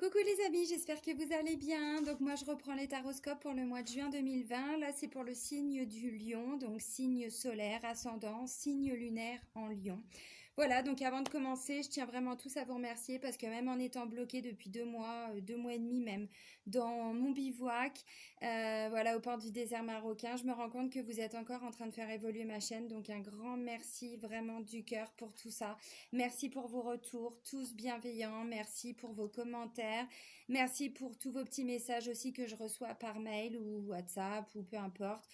Coucou les amis, j'espère que vous allez bien. Donc moi je reprends les taroscopes pour le mois de juin 2020. Là c'est pour le signe du lion, donc signe solaire, ascendant, signe lunaire en lion. Voilà, donc avant de commencer, je tiens vraiment tous à vous remercier parce que même en étant bloquée depuis 2 mois, 2 mois et demi même, dans mon bivouac, voilà, aux portes du désert marocain, je me rends compte que vous êtes encore en train de faire évoluer ma chaîne. Donc un grand merci vraiment du cœur pour tout ça. Merci pour vos retours, tous bienveillants. Merci pour vos commentaires. Merci pour tous vos petits messages aussi que je reçois par mail ou WhatsApp ou peu importe.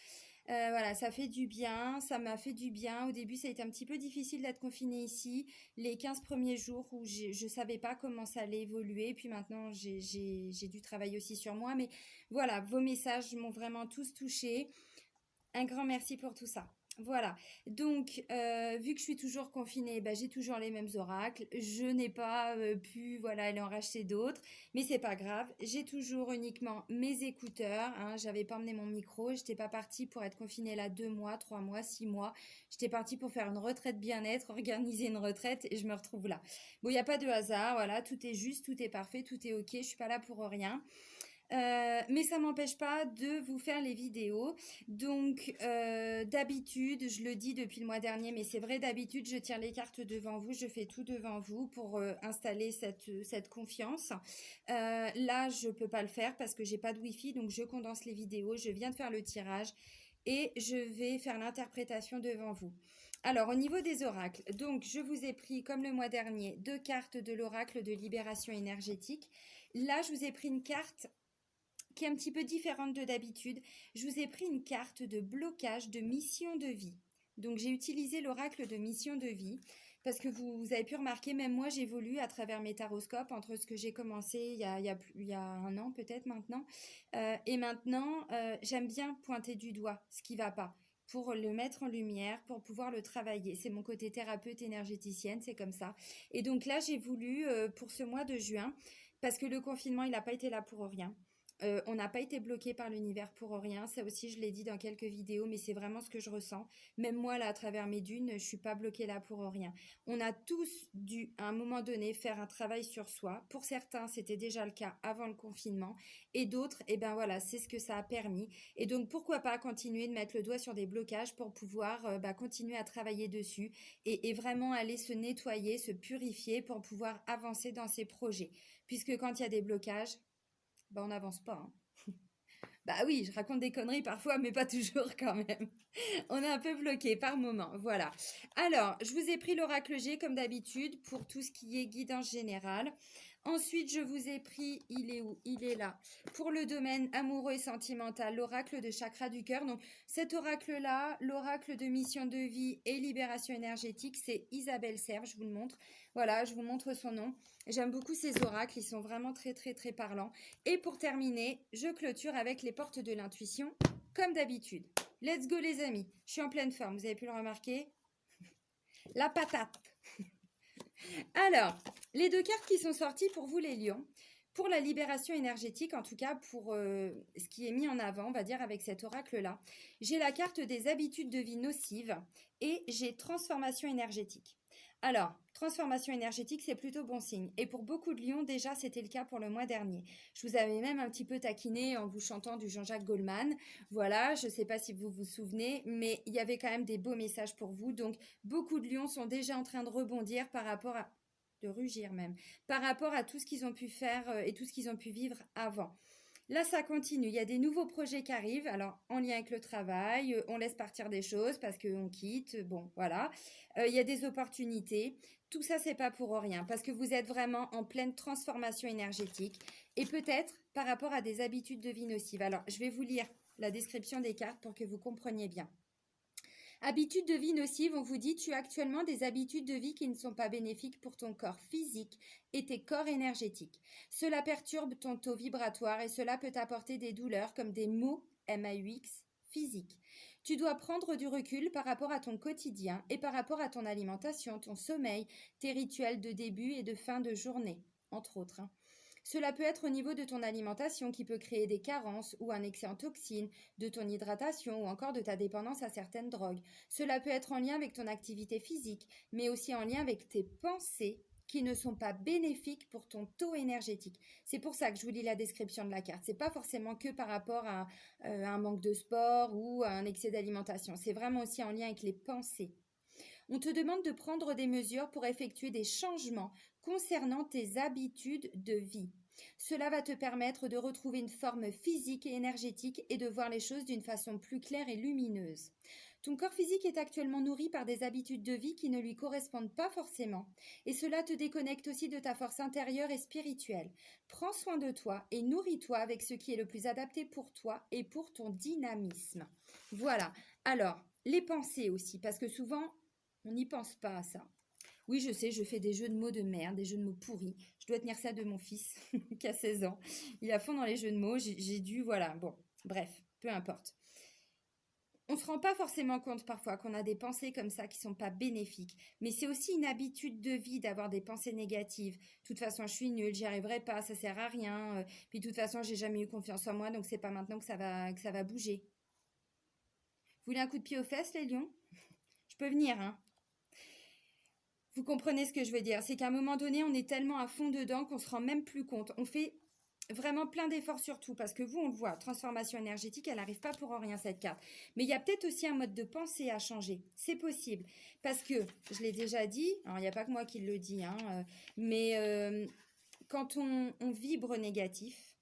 Voilà, ça fait du bien, ça m'a fait du bien. Au début, ça a été un petit peu difficile d'être confinée ici, les 15 premiers jours où je savais pas comment ça allait évoluer. Puis maintenant, j'ai dû travailler aussi sur moi. Mais voilà, vos messages m'ont vraiment tous touchée. Un grand merci pour tout ça. Voilà, donc vu que je suis toujours confinée, bah, j'ai toujours les mêmes oracles. Je n'ai pas pu voilà, aller en racheter d'autres, mais c'est pas grave. J'ai toujours uniquement mes écouteurs. Hein. J'avais pas emmené mon micro. J'étais pas partie pour être confinée là 2 mois, 3 mois, 6 mois. J'étais partie pour faire une retraite bien-être, organiser une retraite et je me retrouve là. Bon, il n'y a pas de hasard. Voilà, tout est juste, tout est parfait, tout est ok. Je suis pas là pour rien. Mais ça m'empêche pas de vous faire les vidéos. Donc d'habitude, je le dis depuis le mois dernier, mais c'est vrai, d'habitude, je tiens les cartes devant vous, je fais tout devant vous pour installer cette confiance. Là, je peux pas le faire parce que j'ai pas de wifi, donc je condense les vidéos, je viens de faire le tirage et je vais faire l'interprétation devant vous. Alors, au niveau des oracles, donc je vous ai pris, comme le mois dernier, 2 cartes de l'oracle de libération énergétique. Là, je vous ai pris une carte qui est un petit peu différente de d'habitude. Je vous ai pris une carte de blocage de mission de vie. Donc j'ai utilisé l'oracle de mission de vie parce que vous avez pu remarquer, même moi j'évolue à travers mes taroscopes entre ce que j'ai commencé il y a un an peut-être maintenant. Et maintenant, j'aime bien pointer du doigt ce qui va pas pour le mettre en lumière, pour pouvoir le travailler. C'est mon côté thérapeute énergéticienne, c'est comme ça. Et donc là, j'ai voulu, pour ce mois de juin, parce que le confinement, il n'a pas été là pour rien. On n'a pas été bloqué par l'univers pour rien. Ça aussi, je l'ai dit dans quelques vidéos, mais c'est vraiment ce que je ressens. Même moi, là, à travers mes dunes, je suis pas bloquée là pour rien. On a tous dû, à un moment donné, faire un travail sur soi. Pour certains, c'était déjà le cas avant le confinement. Et d'autres, eh ben voilà, c'est ce que ça a permis. Et donc, pourquoi pas continuer de mettre le doigt sur des blocages pour pouvoir continuer à travailler dessus et vraiment aller se nettoyer, se purifier pour pouvoir avancer dans ces projets. Puisque quand il y a des blocages, bah on n'avance pas. Hein. Bah oui, je raconte des conneries parfois, mais pas toujours quand même. On est un peu bloqué par moment. Voilà. Alors, je vous ai pris l'oracle G comme d'habitude pour tout ce qui est guidance générale. Ensuite, je vous ai pris, il est où? Il est là. Pour le domaine amoureux et sentimental, l'oracle de chakra du cœur. Donc, cet oracle-là, l'oracle de mission de vie et libération énergétique, c'est Isabelle Serre. Je vous le montre. Voilà, je vous montre son nom. J'aime beaucoup ces oracles. Ils sont vraiment très, très, très parlants. Et pour terminer, je clôture avec les portes de l'intuition, comme d'habitude. Let's go les amis, je suis en pleine forme, vous avez pu le remarquer. La patate. Alors, les 2 cartes qui sont sorties pour vous les lions, pour la libération énergétique, en tout cas pour ce qui est mis en avant, on va dire avec cet oracle-là, j'ai la carte des habitudes de vie nocives et j'ai transformation énergétique. Alors, transformation énergétique, c'est plutôt bon signe. Et pour beaucoup de lions, déjà, c'était le cas pour le mois dernier. Je vous avais même un petit peu taquiné en vous chantant du Jean-Jacques Goldman. Voilà, je ne sais pas si vous vous souvenez, mais il y avait quand même des beaux messages pour vous. Donc, beaucoup de lions sont déjà en train de rebondir par rapport à de rugir même, par rapport à tout ce qu'ils ont pu faire et tout ce qu'ils ont pu vivre avant. Là, ça continue. Il y a des nouveaux projets qui arrivent. Alors, en lien avec le travail, on laisse partir des choses parce qu'on quitte. Bon, voilà. Il y a des opportunités. Tout ça, c'est pas pour rien parce que vous êtes vraiment en pleine transformation énergétique et peut-être par rapport à des habitudes de vie nocives. Alors, je vais vous lire la description des cartes pour que vous compreniez bien. Habitudes de vie nocives, on vous dit tu as actuellement des habitudes de vie qui ne sont pas bénéfiques pour ton corps physique et tes corps énergétiques. Cela perturbe ton taux vibratoire et cela peut t'apporter des douleurs comme des maux MAUX physiques. Tu dois prendre du recul par rapport à ton quotidien et par rapport à ton alimentation, ton sommeil, tes rituels de début et de fin de journée, entre autres. Hein. Cela peut être au niveau de ton alimentation qui peut créer des carences ou un excès en toxines, de ton hydratation ou encore de ta dépendance à certaines drogues. Cela peut être en lien avec ton activité physique, mais aussi en lien avec tes pensées qui ne sont pas bénéfiques pour ton taux énergétique. C'est pour ça que je vous lis la description de la carte. C'est pas forcément que par rapport à un manque de sport ou à un excès d'alimentation. C'est vraiment aussi en lien avec les pensées. On te demande de prendre des mesures pour effectuer des changements concernant tes habitudes de vie. Cela va te permettre de retrouver une forme physique et énergétique et de voir les choses d'une façon plus claire et lumineuse. Ton corps physique est actuellement nourri par des habitudes de vie qui ne lui correspondent pas forcément, et cela te déconnecte aussi de ta force intérieure et spirituelle. Prends soin de toi et nourris-toi avec ce qui est le plus adapté pour toi et pour ton dynamisme. Voilà. Alors, les pensées aussi, parce que souvent, on n'y pense pas à ça. Oui, je sais, je fais des jeux de mots de merde, des jeux de mots pourris. Je dois tenir ça de mon fils, qui a 16 ans. Il est à fond dans les jeux de mots. J'ai dû, voilà, bon, bref, peu importe. On ne se rend pas forcément compte parfois qu'on a des pensées comme ça qui ne sont pas bénéfiques. Mais c'est aussi une habitude de vie d'avoir des pensées négatives. De toute façon, je suis nulle, j'y arriverai pas, ça sert à rien. Puis de toute façon, j'ai jamais eu confiance en moi, donc c'est pas maintenant que ça va bouger. Vous voulez un coup de pied aux fesses, les lions? Je peux venir, hein. Vous comprenez ce que je veux dire? C'est qu'à un moment donné, on est tellement à fond dedans qu'on se rend même plus compte. On fait vraiment plein d'efforts sur tout, parce que vous, on le voit, transformation énergétique, elle n'arrive pas pour rien, cette carte. Mais il y a peut-être aussi un mode de pensée à changer. C'est possible. Parce que, je l'ai déjà dit, alors il n'y a pas que moi qui le dis, hein, mais quand on vibre négatif,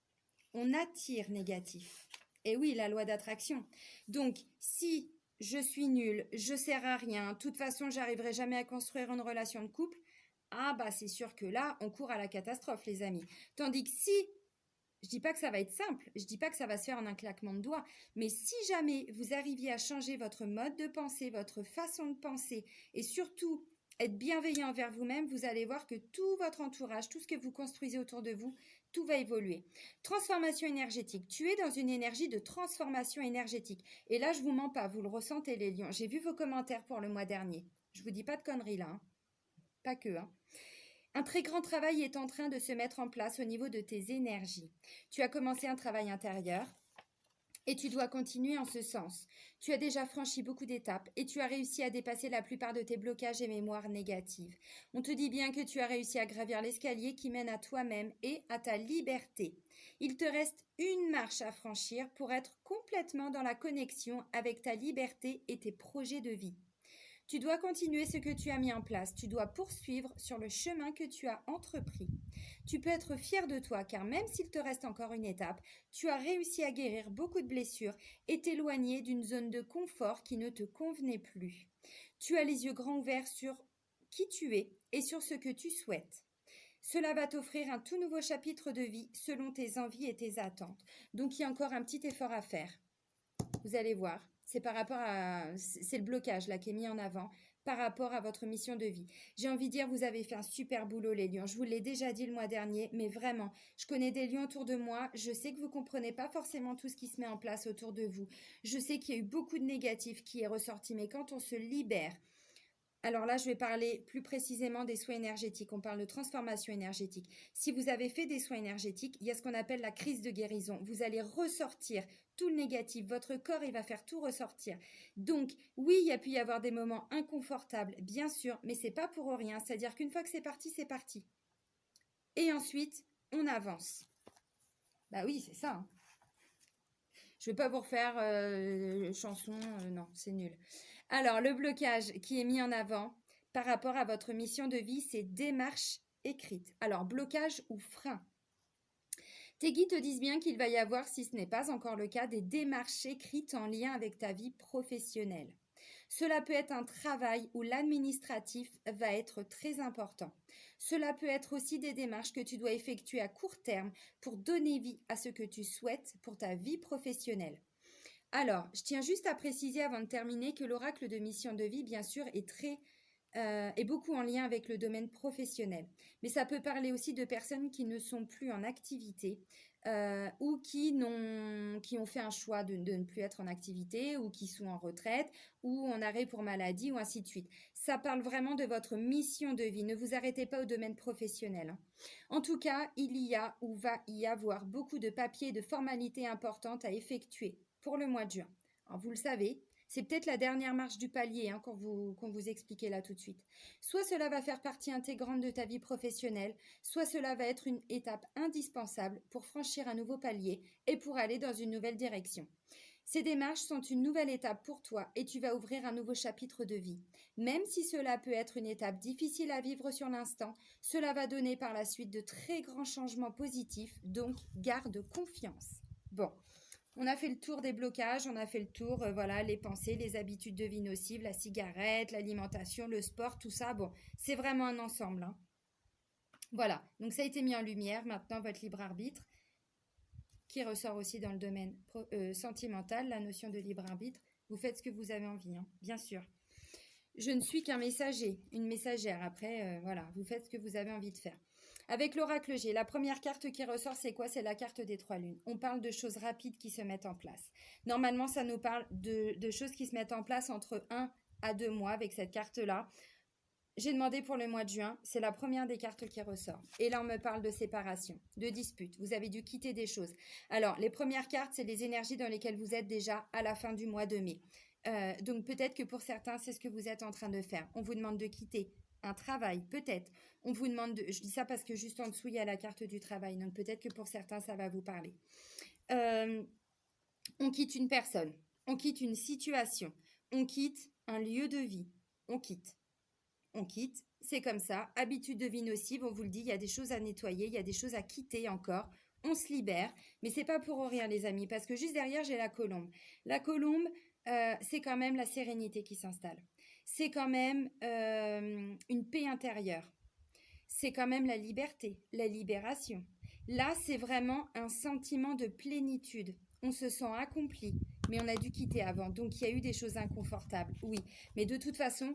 on attire négatif. Et oui, la loi d'attraction. Donc, si je suis nulle, je sers à rien, de toute façon, j'arriverai jamais à construire une relation de couple, ah bah c'est sûr que là, on court à la catastrophe, les amis. Tandis que si, je dis pas que ça va être simple, je dis pas que ça va se faire en un claquement de doigts, mais si jamais vous arriviez à changer votre mode de pensée, votre façon de penser, et surtout être bienveillant envers vous-même, vous allez voir que tout votre entourage, tout ce que vous construisez autour de vous, tout va évoluer. Transformation énergétique. Tu es dans une énergie de transformation énergétique. Et là, je vous mens pas, vous le ressentez, les lions. J'ai vu vos commentaires pour le mois dernier. Je vous dis pas de conneries là, hein. Pas que, hein. Un très grand travail est en train de se mettre en place au niveau de tes énergies. Tu as commencé un travail intérieur et tu dois continuer en ce sens. Tu as déjà franchi beaucoup d'étapes et tu as réussi à dépasser la plupart de tes blocages et mémoires négatives. On te dit bien que tu as réussi à gravir l'escalier qui mène à toi-même et à ta liberté. Il te reste une marche à franchir pour être complètement dans la connexion avec ta liberté et tes projets de vie. Tu dois continuer ce que tu as mis en place. Tu dois poursuivre sur le chemin que tu as entrepris. Tu peux être fier de toi car même s'il te reste encore une étape, tu as réussi à guérir beaucoup de blessures et t'éloigner d'une zone de confort qui ne te convenait plus. Tu as les yeux grands ouverts sur qui tu es et sur ce que tu souhaites. Cela va t'offrir un tout nouveau chapitre de vie selon tes envies et tes attentes. Donc il y a encore un petit effort à faire. Vous allez voir, c'est par rapport à, c'est le blocage là qui est mis en avant par rapport à votre mission de vie. J'ai envie de dire, vous avez fait un super boulot les lions. Je vous l'ai déjà dit le mois dernier, mais vraiment, je connais des lions autour de moi. Je sais que vous comprenez pas forcément tout ce qui se met en place autour de vous. Je sais qu'il y a eu beaucoup de négatifs qui est ressorti, mais quand on se libère, alors là, je vais parler plus précisément des soins énergétiques. On parle de transformation énergétique. Si vous avez fait des soins énergétiques, il y a ce qu'on appelle la crise de guérison. Vous allez ressortir tout le négatif. Votre corps, il va faire tout ressortir. Donc, oui, il y a pu y avoir des moments inconfortables, bien sûr, mais c'est pas pour rien. C'est-à-dire qu'une fois que c'est parti, c'est parti. Et ensuite, on avance. Bah oui, c'est ça, hein. Je ne vais pas vous refaire chanson, non, c'est nul. Alors, le blocage qui est mis en avant par rapport à votre mission de vie, c'est démarche écrite. Alors, blocage ou frein. Tes guides te disent bien qu'il va y avoir, si ce n'est pas encore le cas, des démarches écrites en lien avec ta vie professionnelle. Cela peut être un travail où l'administratif va être très important. Cela peut être aussi des démarches que tu dois effectuer à court terme pour donner vie à ce que tu souhaites pour ta vie professionnelle. Alors, je tiens juste à préciser avant de terminer que l'oracle de mission de vie, bien sûr, est beaucoup en lien avec le domaine professionnel. Mais ça peut parler aussi de personnes qui ne sont plus en activité ou qui ont fait un choix de ne plus être en activité ou qui sont en retraite ou en arrêt pour maladie ou ainsi de suite. Ça parle vraiment de votre mission de vie. Ne vous arrêtez pas au domaine professionnel, hein. En tout cas, il y a ou va y avoir beaucoup de papiers et de formalités importantes à effectuer pour le mois de juin. Alors, vous le savez, C'est peut-être la dernière marche du palier hein, qu'on vous expliquait là tout de suite. Soit cela va faire partie intégrante de ta vie professionnelle, soit cela va être une étape indispensable pour franchir un nouveau palier et pour aller dans une nouvelle direction. Ces démarches sont une nouvelle étape pour toi et tu vas ouvrir un nouveau chapitre de vie. Même si cela peut être une étape difficile à vivre sur l'instant, cela va donner par la suite de très grands changements positifs, donc garde confiance. Bon, on a fait le tour des blocages, on a fait le tour, voilà, les pensées, les habitudes de vie nocives, la cigarette, l'alimentation, le sport, tout ça. Bon, c'est vraiment un ensemble. Hein. Voilà, donc ça a été mis en lumière. Maintenant, votre libre arbitre, qui ressort aussi dans le domaine sentimental, la notion de libre arbitre. Vous faites ce que vous avez envie, hein, bien sûr. Je ne suis qu'un messager, une messagère. Après, voilà, vous faites ce que vous avez envie de faire. Avec l'oracle G, la première carte qui ressort, c'est quoi? C'est la carte des 3 lunes. On parle de choses rapides qui se mettent en place. Normalement, ça nous parle de choses qui se mettent en place entre 1 à 2 mois avec cette carte-là. J'ai demandé pour le mois de juin, c'est la première des cartes qui ressort. Et là, on me parle de séparation, de dispute. Vous avez dû quitter des choses. Alors, les premières cartes, c'est les énergies dans lesquelles vous êtes déjà à la fin du mois de mai. Donc, peut-être que pour certains, c'est ce que vous êtes en train de faire. On vous demande de quitter un travail, peut-être. On vous demande de... Je dis ça parce que juste en dessous, il y a la carte du travail. Donc, peut-être que pour certains, ça va vous parler. On quitte une personne. On quitte une situation. On quitte un lieu de vie. On quitte. On quitte, c'est comme ça. Habitude de vie nocive, on vous le dit, il y a des choses à nettoyer, il y a des choses à quitter encore. On se libère, mais c'est pas pour rien les amis, parce que juste derrière j'ai la colombe. La colombe, c'est quand même la sérénité qui s'installe. C'est quand même une paix intérieure. C'est quand même la liberté, la libération. Là, c'est vraiment un sentiment de plénitude. On se sent accompli, mais on a dû quitter avant. Donc, il y a eu des choses inconfortables, oui. Mais de toute façon,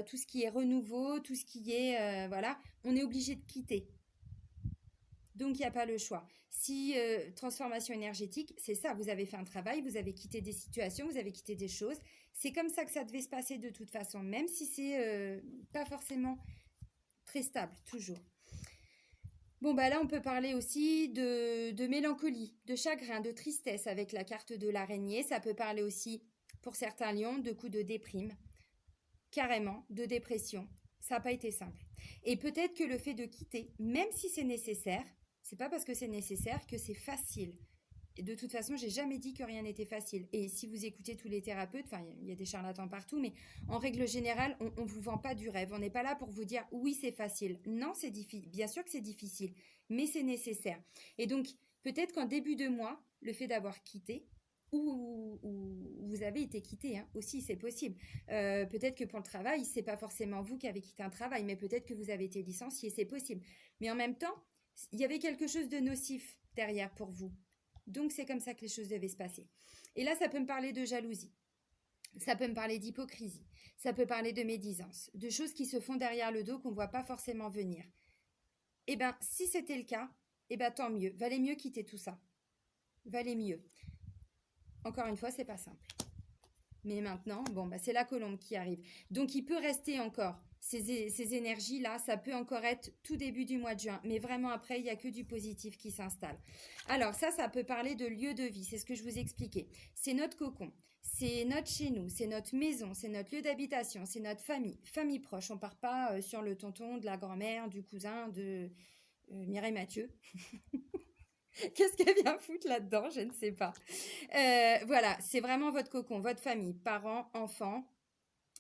tout ce qui est renouveau, tout ce qui est... voilà, on est obligé de quitter. Donc, il n'y a pas le choix. Si transformation énergétique, c'est ça, vous avez fait un travail, vous avez quitté des situations, vous avez quitté des choses. C'est comme ça que ça devait se passer de toute façon, même si c'est pas forcément très stable, toujours. Bon, bah là, on peut parler aussi de mélancolie, de chagrin, de tristesse avec la carte de l'araignée. Ça peut parler aussi, pour certains lions, de coups de déprime, carrément, de dépression. Ça n'a pas été simple. Et peut-être que le fait de quitter, même si c'est nécessaire, c'est pas parce que c'est nécessaire que c'est facile. Et de toute façon, j'ai jamais dit que rien n'était facile. Et si vous écoutez tous les thérapeutes, enfin, il y a des charlatans partout, mais en règle générale, on vous vend pas du rêve. On n'est pas là pour vous dire oui, c'est facile. Non, c'est difficile. Bien sûr que c'est difficile, mais c'est nécessaire. Et donc, peut-être qu'en début de mois, le fait d'avoir quitté, ou vous avez été quitté, hein, aussi, c'est possible. Peut-être que pour le travail, c'est pas forcément vous qui avez quitté un travail, mais peut-être que vous avez été licencié, c'est possible. Mais en même temps, il y avait quelque chose de nocif derrière pour vous. Donc, c'est comme ça que les choses devaient se passer. Et là, ça peut me parler de jalousie. Ça peut me parler d'hypocrisie. Ça peut parler de médisance. De choses qui se font derrière le dos qu'on ne voit pas forcément venir. Eh bien, si c'était le cas, eh bien, tant mieux. Valait mieux quitter tout ça. Valait mieux. Encore une fois, c'est pas simple. Mais maintenant, bon, bah, c'est la colombe qui arrive. Donc, il peut rester encore ces énergies-là. Ça peut encore être tout début du mois de juin. Mais vraiment, après, il n'y a que du positif qui s'installe. Alors, ça peut parler de lieu de vie. C'est ce que je vous expliquais. C'est notre cocon. C'est notre chez nous. C'est notre maison. C'est notre lieu d'habitation. C'est notre famille. Famille proche. On ne part pas sur le tonton, de la grand-mère, du cousin, de Mireille Mathieu. Qu'est-ce qu'elle vient foutre là-dedans? Je ne sais pas. Voilà, c'est vraiment votre cocon, votre famille, parents, enfants.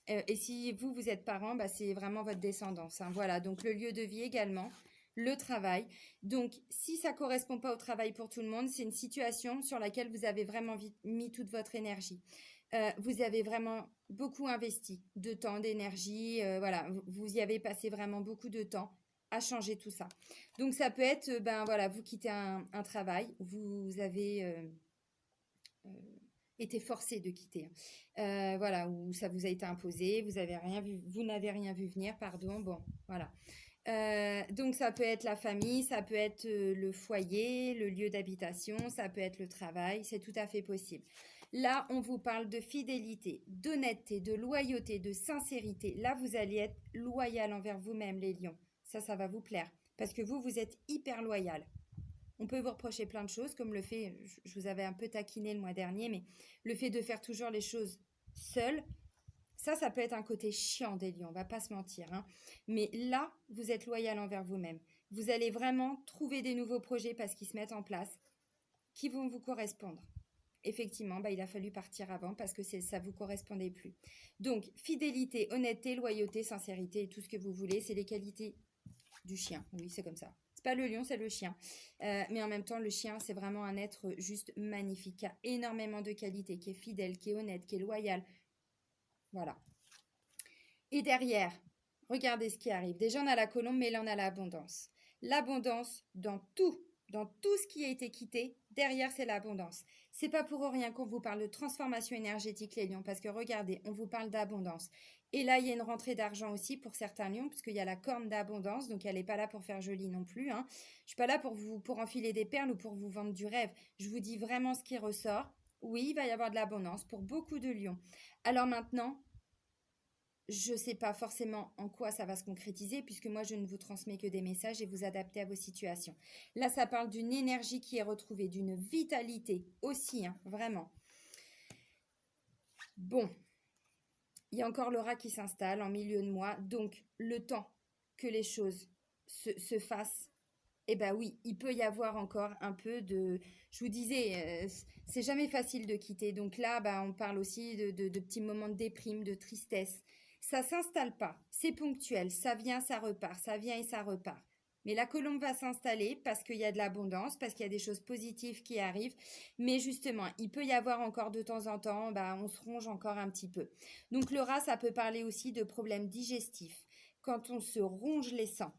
Et si vous êtes parents, bah, c'est vraiment votre descendance. Hein. Voilà, donc le lieu de vie également, le travail. Donc, si ça ne correspond pas au travail pour tout le monde, c'est une situation sur laquelle vous avez vraiment mis toute votre énergie. Vous avez vraiment beaucoup investi de temps, d'énergie. Voilà, vous y avez passé vraiment beaucoup de temps à changer tout ça. Donc ça peut être, ben voilà, vous quittez un travail, vous avez été forcé de quitter, voilà, ou ça vous a été imposé, vous n'avez rien vu venir, pardon, bon, voilà. Donc ça peut être la famille, ça peut être le foyer, le lieu d'habitation, ça peut être le travail, c'est tout à fait possible. Là, on vous parle de fidélité, d'honnêteté, de loyauté, de sincérité. Là, vous allez être loyal envers vous-même, les lions. Ça va vous plaire. Parce que vous êtes hyper loyal. On peut vous reprocher plein de choses, comme le fait, je vous avais un peu taquiné le mois dernier, mais le fait de faire toujours les choses seul. Ça peut être un côté chiant des lions, on va pas se mentir, hein. Mais là, vous êtes loyal envers vous-même. Vous allez vraiment trouver des nouveaux projets parce qu'ils se mettent en place, qui vont vous correspondre. Effectivement, il a fallu partir avant parce que ça vous correspondait plus. Donc, fidélité, honnêteté, loyauté, sincérité, tout ce que vous voulez, c'est les qualités du chien. Oui, c'est comme ça. C'est pas le lion, c'est le chien. Mais en même temps, le chien, c'est vraiment un être juste magnifique, qui a énormément de qualités, qui est fidèle, qui est honnête, qui est loyal. Voilà. Et derrière, regardez ce qui arrive. Déjà, on a la colombe, mais là, on a l'abondance. L'abondance dans tout ce qui a été quitté, derrière, c'est l'abondance. C'est pas pour rien qu'on vous parle de transformation énergétique, les lions, parce que regardez, on vous parle d'abondance. Et là, il y a une rentrée d'argent aussi pour certains lions, puisqu'il y a la corne d'abondance, donc elle n'est pas là pour faire joli non plus, hein. Je suis pas là pour enfiler des perles ou pour vous vendre du rêve. Je vous dis vraiment ce qui ressort. Oui, il va y avoir de l'abondance pour beaucoup de lions. Alors maintenant, je ne sais pas forcément en quoi ça va se concrétiser, puisque moi, je ne vous transmets que des messages et vous adaptez à vos situations. Là, ça parle d'une énergie qui est retrouvée, d'une vitalité aussi, hein, vraiment. Bon, il y a encore le rat qui s'installe en milieu de mois, donc le temps que les choses se fassent, eh ben oui, il peut y avoir encore un peu de... Je vous disais, c'est jamais facile de quitter. Donc là, on parle aussi de petits moments de déprime, de tristesse. Ça s'installe pas, c'est ponctuel, ça vient, ça repart, ça vient et ça repart. Mais la colombe va s'installer parce qu'il y a de l'abondance, parce qu'il y a des choses positives qui arrivent. Mais justement, il peut y avoir encore de temps en temps, on se ronge encore un petit peu. Donc le rat, ça peut parler aussi de problèmes digestifs. Quand on se ronge les sangs,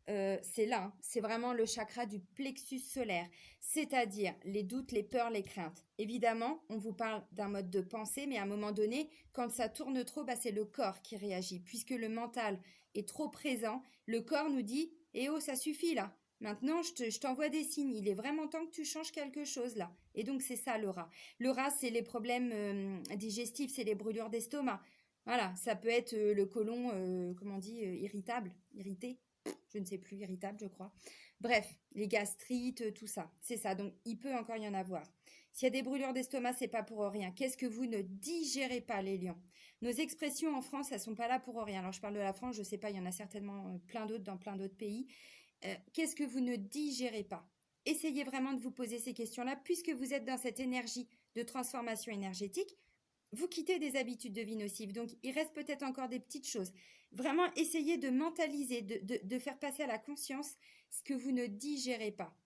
c'est là, hein, c'est vraiment le chakra du plexus solaire, c'est-à-dire les doutes, les peurs, les craintes. Évidemment, on vous parle d'un mode de pensée, mais à un moment donné, quand ça tourne trop, c'est le corps qui réagit. Puisque le mental est trop présent, le corps nous dit « Eh oh, ça suffit là, maintenant je t'envoie des signes, il est vraiment temps que tu changes quelque chose là. » Et donc c'est ça le rat. Le rat, c'est les problèmes digestifs, c'est les brûlures d'estomac. Voilà, ça peut être le côlon, comment on dit, irritable, irrité, je ne sais plus, irritable, je crois. Bref, les gastrites, tout ça, c'est ça. Donc, il peut encore y en avoir. S'il y a des brûlures d'estomac, c'est pas pour rien. Qu'est-ce que vous ne digérez pas, les lions? Nos expressions en France, elles sont pas là pour rien. Alors, je parle de la France, je sais pas, il y en a certainement plein d'autres dans plein d'autres pays. Qu'est-ce que vous ne digérez pas? Essayez vraiment de vous poser ces questions-là, puisque vous êtes dans cette énergie de transformation énergétique. Vous quittez des habitudes de vie nocives, donc il reste peut-être encore des petites choses. Vraiment, essayez de mentaliser, de faire passer à la conscience ce que vous ne digérez pas.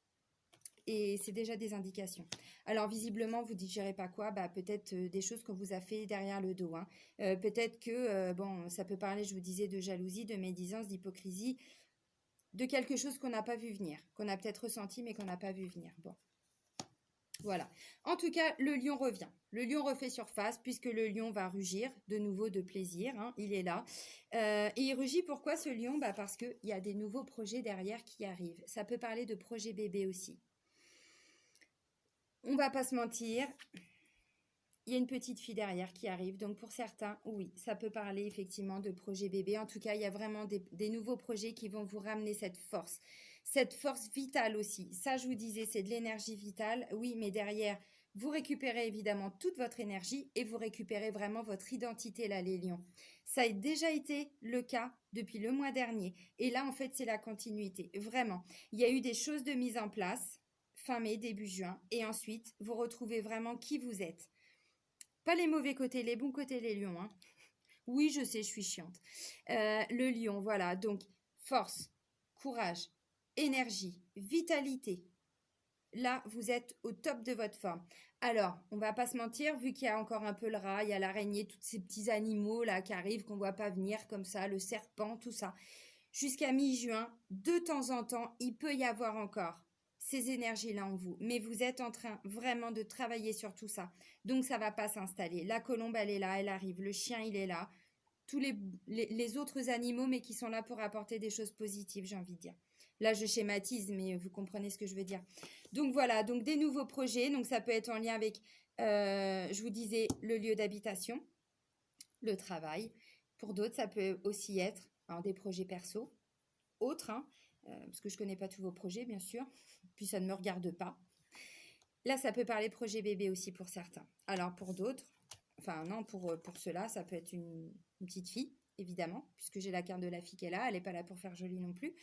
Et c'est déjà des indications. Alors, visiblement, vous digérez pas quoi? Peut-être des choses qu'on vous a fait derrière le dos, hein. Peut-être que, ça peut parler, je vous disais, de jalousie, de médisance, d'hypocrisie, de quelque chose qu'on n'a pas vu venir, qu'on a peut-être ressenti, mais qu'on n'a pas vu venir. Bon. Voilà. En tout cas, le lion revient. Le lion refait surface puisque le lion va rugir de nouveau de plaisir, hein, il est là. Et il rugit pourquoi ce lion? Parce qu'il y a des nouveaux projets derrière qui arrivent. Ça peut parler de projet bébé aussi. On va pas se mentir, il y a une petite fille derrière qui arrive. Donc pour certains, oui, ça peut parler effectivement de projet bébé. En tout cas, il y a vraiment des nouveaux projets qui vont vous ramener cette force vitale aussi. Ça, je vous disais, c'est de l'énergie vitale. Oui, mais derrière, vous récupérez évidemment toute votre énergie et vous récupérez vraiment votre identité là, les lions. Ça a déjà été le cas depuis le mois dernier. Et là, en fait, c'est la continuité. Vraiment, il y a eu des choses de mise en place fin mai, début juin. Et ensuite, vous retrouvez vraiment qui vous êtes. Pas les mauvais côtés, les bons côtés, les lions, hein. Oui, je sais, je suis chiante. Le lion, voilà. Donc, force, courage, énergie, vitalité. Là, vous êtes au top de votre forme. Alors, on va pas se mentir, vu qu'il y a encore un peu le rat, il y a l'araignée, tous ces petits animaux là qui arrivent, qu'on voit pas venir comme ça, le serpent, tout ça. Jusqu'à mi-juin, de temps en temps, il peut y avoir encore ces énergies-là en vous. Mais vous êtes en train vraiment de travailler sur tout ça. Donc, ça va pas s'installer. La colombe, elle est là, elle arrive. Le chien, il est là. Tous les autres animaux, mais qui sont là pour apporter des choses positives, j'ai envie de dire. Là, je schématise, mais vous comprenez ce que je veux dire. Donc, voilà. Donc, des nouveaux projets. Donc, ça peut être en lien avec, je vous disais, le lieu d'habitation, le travail. Pour d'autres, ça peut aussi être des projets perso, autres, hein, parce que je ne connais pas tous vos projets, bien sûr, puis ça ne me regarde pas. Là, ça peut parler projet bébé aussi pour certains. Alors, pour d'autres, Enfin, non, pour cela, ça peut être une petite fille, évidemment, puisque j'ai la carte de la fille qui est là. Elle n'est pas là pour faire joli non plus.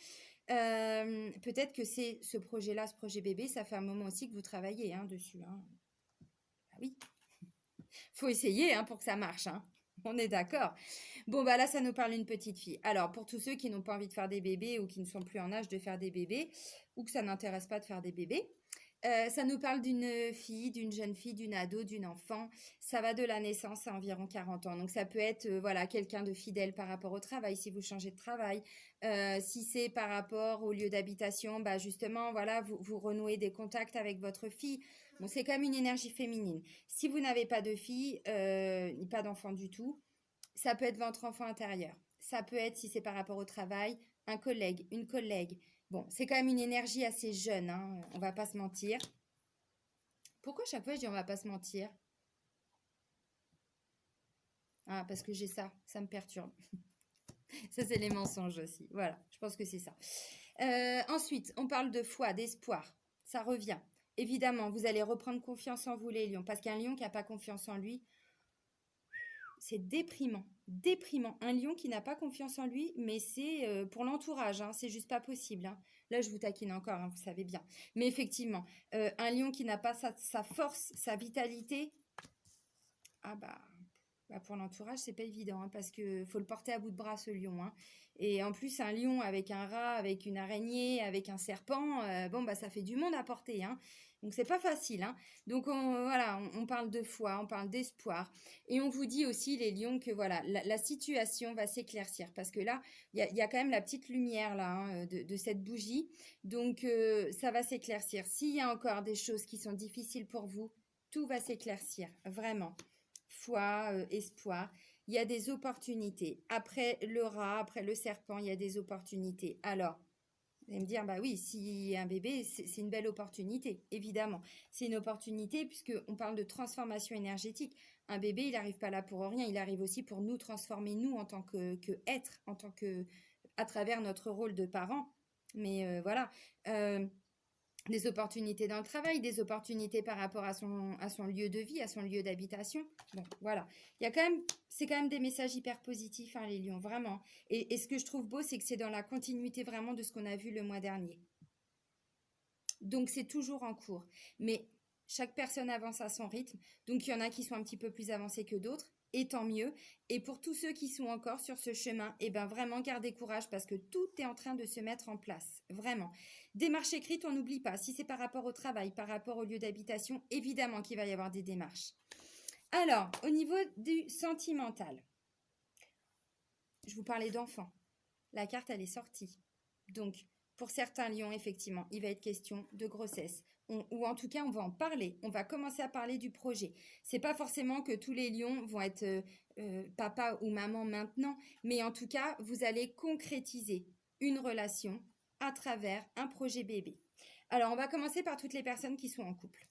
Peut-être que c'est ce projet-là, ce projet bébé, ça fait un moment aussi que vous travaillez dessus. Ah oui, faut essayer pour que ça marche. On est d'accord. Bon, bah là, ça nous parle d'une petite fille. Alors, pour tous ceux qui n'ont pas envie de faire des bébés ou qui ne sont plus en âge de faire des bébés ou que ça n'intéresse pas de faire des bébés, ça nous parle d'une fille, d'une jeune fille, d'une ado, d'une enfant. Ça va de la naissance à environ 40 ans. Donc, ça peut être voilà, quelqu'un de fidèle par rapport au travail, si vous changez de travail. Si c'est par rapport au lieu d'habitation, bah justement, voilà, vous renouez des contacts avec votre fille. Bon, c'est quand même une énergie féminine. Si vous n'avez pas de fille, ni pas d'enfant du tout, ça peut être votre enfant intérieur. Ça peut être, si c'est par rapport au travail, un collègue, une collègue. Bon, c'est quand même une énergie assez jeune, on va pas se mentir. Pourquoi chaque fois je dis on va pas se mentir? Ah, parce que j'ai ça, ça me perturbe. Ça, c'est les mensonges aussi. Voilà, je pense que c'est ça. Ensuite, on parle de foi, d'espoir. Ça revient. Évidemment, vous allez reprendre confiance en vous, les lions, parce qu'un lion qui n'a pas confiance en lui, c'est déprimant, déprimant. Un lion qui n'a pas confiance en lui, mais c'est pour l'entourage, c'est juste pas possible. Là, je vous taquine encore, vous savez bien. Mais effectivement, un lion qui n'a pas sa force, sa vitalité, ah bah pour l'entourage, c'est pas évident, parce que faut le porter à bout de bras, ce lion. Et en plus, un lion avec un rat, avec une araignée, avec un serpent, bon, bah ça fait du monde à porter. Donc, c'est pas facile. Donc, voilà, on parle de foi, on parle d'espoir. Et on vous dit aussi, les lions, que voilà, la situation va s'éclaircir. Parce que là, il y a quand même la petite lumière là, de cette bougie. Donc, ça va s'éclaircir. S'il y a encore des choses qui sont difficiles pour vous, tout va s'éclaircir, vraiment. Foi, espoir. Il y a des opportunités. Après le rat, après le serpent, il y a des opportunités. Alors, vous allez me dire, bah oui, si un bébé, c'est une belle opportunité, évidemment. C'est une opportunité puisqu'on parle de transformation énergétique. Un bébé, il n'arrive pas là pour rien, il arrive aussi pour nous transformer, nous, en tant que être, à travers notre rôle de parent. Mais voilà. Des opportunités dans le travail, des opportunités par rapport à son lieu de vie, à son lieu d'habitation. Bon, voilà. C'est quand même des messages hyper positifs, les lions, vraiment. Et ce que je trouve beau, c'est que c'est dans la continuité vraiment de ce qu'on a vu le mois dernier. Donc, c'est toujours en cours. Mais chaque personne avance à son rythme. Donc, il y en a qui sont un petit peu plus avancés que d'autres. Et tant mieux. Et pour tous ceux qui sont encore sur ce chemin, vraiment gardez courage parce que tout est en train de se mettre en place. Vraiment. Démarche écrite, on n'oublie pas. Si c'est par rapport au travail, par rapport au lieu d'habitation, évidemment qu'il va y avoir des démarches. Alors, au niveau du sentimental, je vous parlais d'enfants. La carte, elle est sortie. Donc, pour certains lions, effectivement, il va être question de grossesse. Ou en tout cas, on va en parler. On va commencer à parler du projet. C'est pas forcément que tous les lions vont être papa ou maman maintenant, mais en tout cas, vous allez concrétiser une relation à travers un projet bébé. Alors, on va commencer par toutes les personnes qui sont en couple.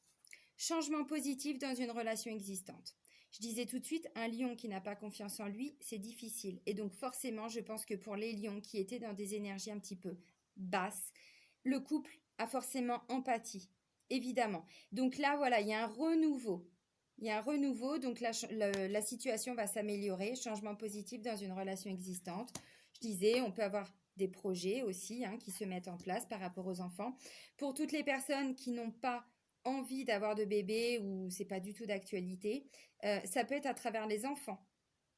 Changement positif dans une relation existante. Je disais tout de suite, un lion qui n'a pas confiance en lui, c'est difficile. Et donc forcément, je pense que pour les lions qui étaient dans des énergies un petit peu basses, le couple a forcément empathie, évidemment. Donc là, voilà, il y a un renouveau. Donc la situation va s'améliorer. Changement positif dans une relation existante. Je disais, on peut avoir des projets aussi qui se mettent en place par rapport aux enfants. Pour toutes les personnes qui n'ont pas envie d'avoir de bébé ou c'est pas du tout d'actualité, ça peut être à travers les enfants.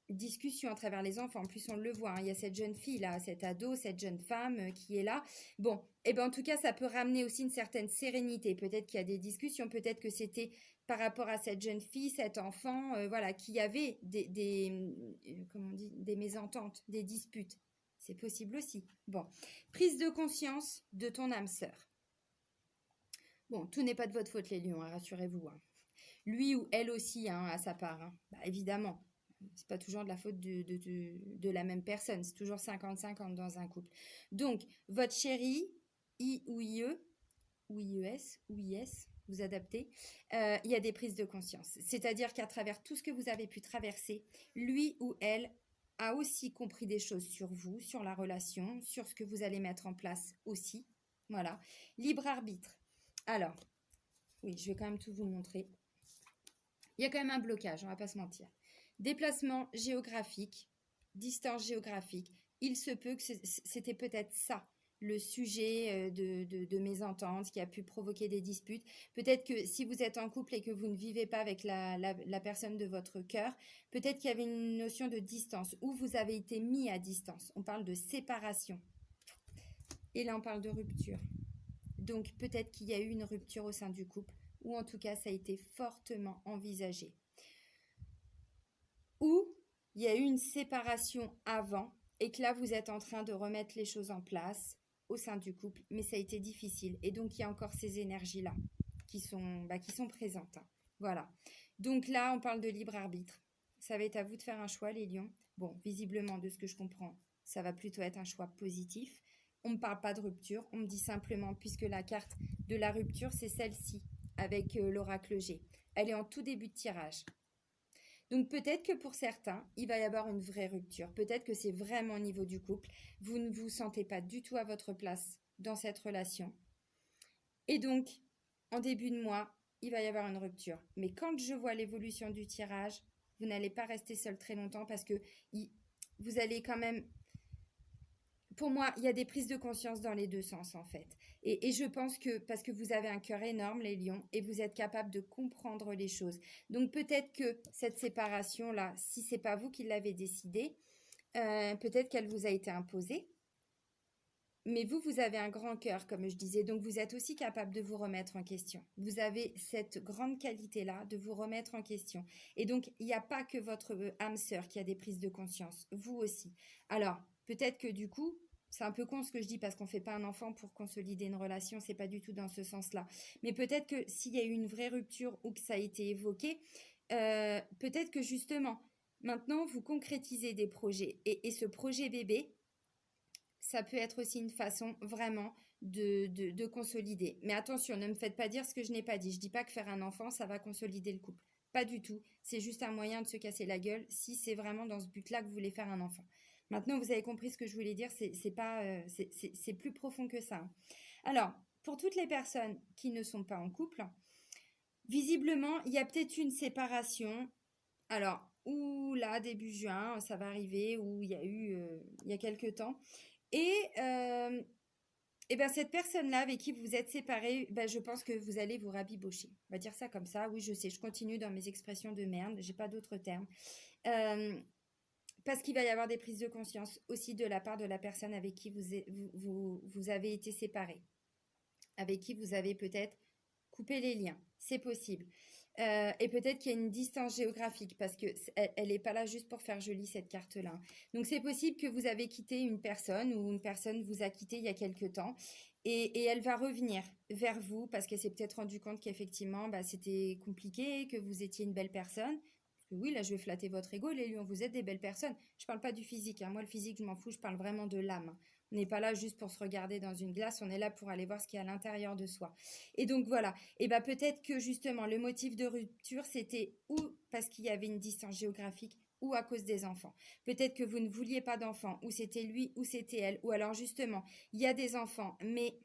Discussion à travers les enfants. En plus, on le voit, il y a cette jeune fille là, cet ado, cette jeune femme qui est là. Bon, en tout cas, ça peut ramener aussi une certaine sérénité. Peut-être qu'il y a des discussions, peut-être que c'était par rapport à cette jeune fille, cet enfant, voilà, qui avait des mésententes, des disputes. C'est possible aussi. Bon, prise de conscience de ton âme sœur. Bon, tout n'est pas de votre faute, les lions, rassurez-vous. Lui ou elle aussi a sa part. Évidemment, c'est pas toujours de la faute de la même personne. C'est toujours 50-50 dans un couple. Donc, votre chéri, I ou IE, ou IES, ou IS, vous adaptez, il y a des prises de conscience. C'est-à-dire qu'à travers tout ce que vous avez pu traverser, lui ou elle a aussi compris des choses sur vous, sur la relation, sur ce que vous allez mettre en place aussi. Voilà. Libre arbitre. Alors, oui, je vais quand même tout vous montrer. Il y a quand même un blocage, on va pas se mentir. Déplacement géographique, distance géographique. Il se peut que c'était peut-être ça le sujet de mésentente qui a pu provoquer des disputes. Peut-être que si vous êtes en couple et que vous ne vivez pas avec la personne de votre cœur, peut-être qu'il y avait une notion de distance ou vous avez été mis à distance. On parle de séparation. Et là, on parle de rupture. Donc, peut-être qu'il y a eu une rupture au sein du couple ou en tout cas, ça a été fortement envisagé. Ou il y a eu une séparation avant et que là, vous êtes en train de remettre les choses en place au sein du couple, mais ça a été difficile. Et donc, il y a encore ces énergies-là qui sont présentes. Voilà. Donc là, on parle de libre arbitre. Ça va être à vous de faire un choix, les lions. Bon, visiblement, de ce que je comprends, ça va plutôt être un choix positif. On ne me parle pas de rupture, on me dit simplement, puisque la carte de la rupture, c'est celle-ci, avec l'oracle G. Elle est en tout début de tirage. Donc peut-être que pour certains, il va y avoir une vraie rupture. Peut-être que c'est vraiment au niveau du couple. Vous ne vous sentez pas du tout à votre place dans cette relation. Et donc, en début de mois, il va y avoir une rupture. Mais quand je vois l'évolution du tirage, vous n'allez pas rester seul très longtemps parce que vous allez quand même... Pour moi, il y a des prises de conscience dans les deux sens en fait. Et je pense que parce que vous avez un cœur énorme, les lions, et vous êtes capable de comprendre les choses. Donc peut-être que cette séparation-là, si c'est pas vous qui l'avez décidée, peut-être qu'elle vous a été imposée. Mais vous avez un grand cœur, comme je disais, donc vous êtes aussi capable de vous remettre en question. Vous avez cette grande qualité-là de vous remettre en question. Et donc, il n'y a pas que votre âme sœur qui a des prises de conscience, vous aussi. Alors, peut-être que du coup, c'est un peu con ce que je dis parce qu'on ne fait pas un enfant pour consolider une relation, c'est pas du tout dans ce sens-là. Mais peut-être que s'il y a eu une vraie rupture ou que ça a été évoqué, peut-être que justement, maintenant, vous concrétisez des projets. Et ce projet bébé, ça peut être aussi une façon vraiment de consolider. Mais attention, ne me faites pas dire ce que je n'ai pas dit. Je dis pas que faire un enfant, ça va consolider le couple. Pas du tout. C'est juste un moyen de se casser la gueule si c'est vraiment dans ce but-là que vous voulez faire un enfant. Maintenant, vous avez compris ce que je voulais dire. C'est plus profond que ça. Alors, pour toutes les personnes qui ne sont pas en couple, visiblement, il y a peut-être une séparation. Alors, ou là, début juin, ça va arriver, ou il y a eu il y a quelques temps. Et ben cette personne-là avec qui vous êtes séparés, ben je pense que vous allez vous rabibocher. On va dire ça comme ça. Oui, je sais, je continue dans mes expressions de merde. J'ai pas d'autres termes. Parce qu'il va y avoir des prises de conscience aussi de la part de la personne avec qui vous avez été séparés. Avec qui vous avez peut-être coupé les liens. C'est possible. Et peut-être qu'il y a une distance géographique parce que elle n'est pas là juste pour faire joli cette carte-là. Donc c'est possible que vous avez quitté une personne ou une personne vous a quitté il y a quelque temps et elle va revenir vers vous parce qu'elle s'est peut-être rendu compte qu'effectivement c'était compliqué, que vous étiez une belle personne. Parce que oui, là je vais flatter votre ego, les lions, vous êtes des belles personnes. Je parle pas du physique, hein. Moi le physique je m'en fous, je parle vraiment de l'âme. On n'est pas là juste pour se regarder dans une glace, on est là pour aller voir ce qu'il y a à l'intérieur de soi. Et donc voilà, et bien peut-être que justement le motif de rupture c'était ou parce qu'il y avait une distance géographique ou à cause des enfants. Peut-être que vous ne vouliez pas d'enfants, ou c'était lui ou c'était elle, ou alors justement il y a des enfants, mais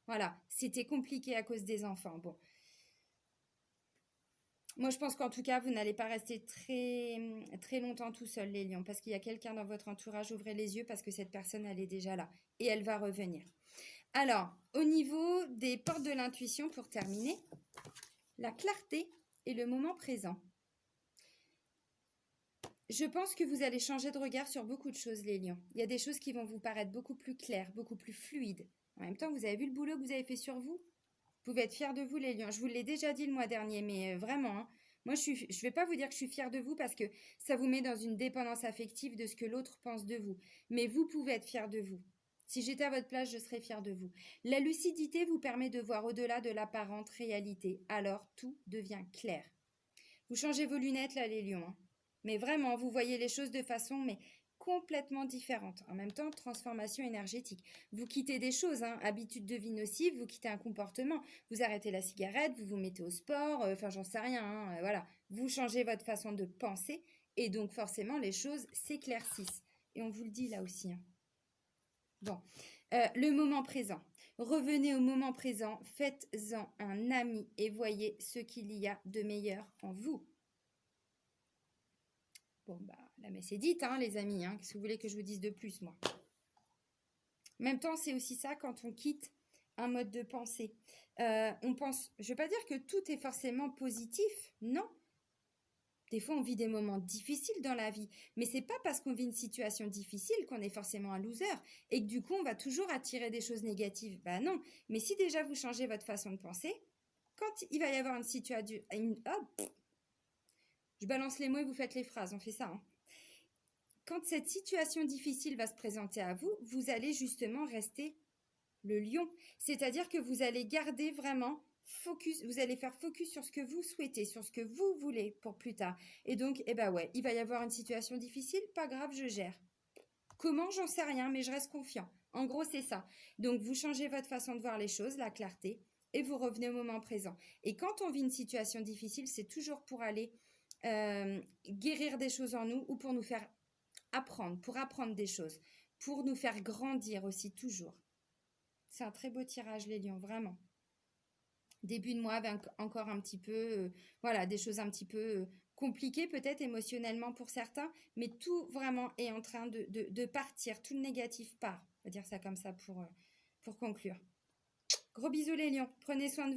voilà, c'était compliqué à cause des enfants. Bon. Moi, je pense qu'en tout cas, vous n'allez pas rester très, très longtemps tout seul, les lions, parce qu'il y a quelqu'un dans votre entourage. Ouvrez les yeux parce que cette personne, elle est déjà là et elle va revenir. Alors, au niveau des portes de l'intuition, pour terminer, la clarté et le moment présent. Je pense que vous allez changer de regard sur beaucoup de choses, les lions. Il y a des choses qui vont vous paraître beaucoup plus claires, beaucoup plus fluides. En même temps, vous avez vu le boulot que vous avez fait sur vous ? Vous pouvez être fiers de vous, les lions. Je vous l'ai déjà dit le mois dernier, mais vraiment, hein. Moi, je ne vais pas vous dire que je suis fière de vous parce que ça vous met dans une dépendance affective de ce que l'autre pense de vous. Mais vous pouvez être fiers de vous. Si j'étais à votre place, je serais fière de vous. La lucidité vous permet de voir au-delà de l'apparente réalité. Alors, tout devient clair. Vous changez vos lunettes, là, les lions, hein. Mais vraiment, vous voyez les choses de façon complètement différente. En même temps, transformation énergétique. Vous quittez des choses, hein, habitudes de vie nocives, vous quittez un comportement, vous arrêtez la cigarette, vous vous mettez au sport, enfin j'en sais rien, hein, voilà. Vous changez votre façon de penser et donc forcément les choses s'éclaircissent. Et on vous le dit là aussi, hein. Bon, le moment présent. Revenez au moment présent, faites-en un ami et voyez ce qu'il y a de meilleur en vous. Bon, bah, la messe est dite, hein, les amis. Hein. Qu'est-ce que vous voulez que je vous dise de plus, moi? En même temps, c'est aussi ça quand on quitte un mode de pensée. On pense, je ne veux pas dire que tout est forcément positif, non. Des fois, on vit des moments difficiles dans la vie, mais c'est pas parce qu'on vit une situation difficile qu'on est forcément un loser et que du coup, on va toujours attirer des choses négatives. Bah non, mais si déjà vous changez votre façon de penser, quand il va y avoir une situation... je balance les mots et vous faites les phrases, on fait ça. Hein. Quand cette situation difficile va se présenter à vous, vous allez justement rester le lion. C'est-à-dire que vous allez garder vraiment focus, vous allez faire focus sur ce que vous souhaitez, sur ce que vous voulez pour plus tard. Et donc, eh ben ouais, il va y avoir une situation difficile, pas grave, je gère. Comment, j'en sais rien, mais je reste confiant. En gros, c'est ça. Donc, vous changez votre façon de voir les choses, la clarté, et vous revenez au moment présent. Et quand on vit une situation difficile, c'est toujours pour aller guérir des choses en nous ou pour nous faire apprendre, pour apprendre des choses, pour nous faire grandir aussi, toujours. C'est un très beau tirage, les lions, vraiment. Début de mois avec encore un petit peu, voilà, des choses un petit peu compliquées peut-être émotionnellement pour certains, mais tout vraiment est en train de partir, tout le négatif part. On va dire ça comme ça pour conclure. Gros bisous les lions, prenez soin de vous.